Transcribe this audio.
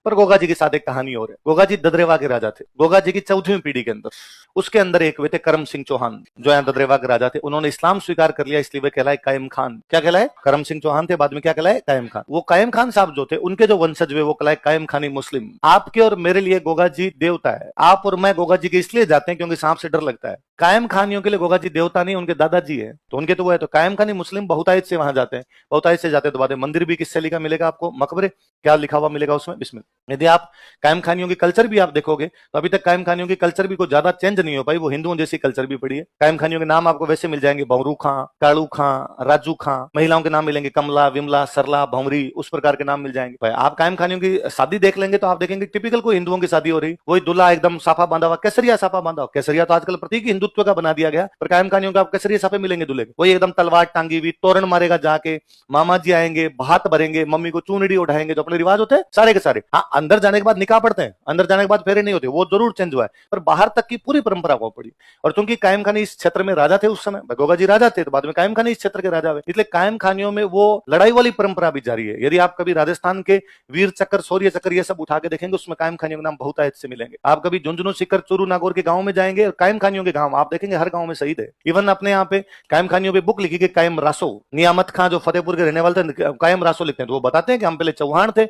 पर गोगा जी के साथ एक कहानी और है। गोगा जी ददरेवा के राजा थे, गोगा जी की 4वीं पीढ़ी के अंदर। उसके अंदर एक वे थे करम सिंह चौहान, जो यहाँ ददरेवा के राजा थे। उन्होंने इस्लाम स्वीकार कर लिया, इसलिए वे कहलाए कायम खान। क्या कहलाए? करम सिंह चौहान थे, बाद में क्या कहलाए? कायम खान। वो कायम खान साहब जो थे, उनके जो वंशज हुए वो कहलाए कायम खानी मुस्लिम। आपके और मेरे लिए गोगा जी देवता है। आप और मैं गोगा जी के इसलिए जाते हैं क्योंकि सांप से डर लगता है। कायम खानियों के लिए गोगा जी देवता नहीं, उनके दादाजी है, तो उनके तो वो है। तो कायम खानी मुस्लिम बहुतायत से वहां जाते हैं, बहुतायत से जाते हैं। तो बाद में मंदिर भी किससे लिखा मिलेगा आपको? मकबरे। क्या लिखा हुआ मिलेगा उसमें? बिस्मिल्लाह। यदि आप कायम खानियों की कल्चर भी आप देखोगे तो अभी तक कायम खानियों की कल्चर भी कोई ज्यादा चेंज नहीं हो पाई, वो हिंदुओं जैसी कल्चर भी पड़ी है। कायम खानियों के नाम आपको वैसे मिल जाएंगे, बहरू खां, कालू खां, राजू खां। महिलाओं के नाम मिलेंगे कमला, विमला, सरला, भंवरी, उस प्रकार के नाम मिल जाएंगे। भाई आप कायम खानियों की शादी देख लेंगे तो आप देखेंगे टिपिकल कोई हिंदुओं की शादी हो रही, वही दूल्हा एकदम साफा बांधा हुआ, केसरिया साफा बांधा हुआ। केसरिया तो आजकल प्रतीक हिंदुत्व का बना दिया गया, पर कायम खानियों का आप केसरिया साफे मिलेंगे दूल्हे के, वही एकदम तलवार टांगी हुई, तोरण मारेगा जाके, मामा जी आएंगे, भात भरेंगे, मम्मी को चूनड़ी उठाएंगे, जो अपने रिवाज होते हैं सारे के सारे। हाँ, अंदर जाने के बाद निकाह पढ़ते हैं, अंदर जाने के बाद फेरे नहीं होते, वो जरूर चेंज हुआ है, पर बाहर तक की पूरी परंपरा को पड़ी। और चूंकि कायम खानी इस क्षेत्र में राजा थे उस समय, गोगा जी राजा थे, तो बाद में कायम खानी इस क्षेत्र के राजा हुए, इसलिए कायम खानियों में वो लड़ाई वाली परंपरा भी जारी है। यदि आप कभी राजस्थान के वीर चक्कर, शौर्य चक्कर ये सब उठा के देखेंगे, उसमें कायम खानियों के नाम बहुतायत से मिलेंगे। आप कभी झुंझुनू, सीकर, चूरू, नागौर के गांव में जाएंगे, कायम खानियों के गांव आप देखेंगे, हर गांव में शहीद है। इवन अपने यहाँ पे कायम खानियों पे बुक लिखी गई, कायम रासो। नियामत खां जो फतेहपुर के रहने वाले थे, कायम रासो लिखते हैं, तो वो बताते हैं कि हम पहले चौहान थे,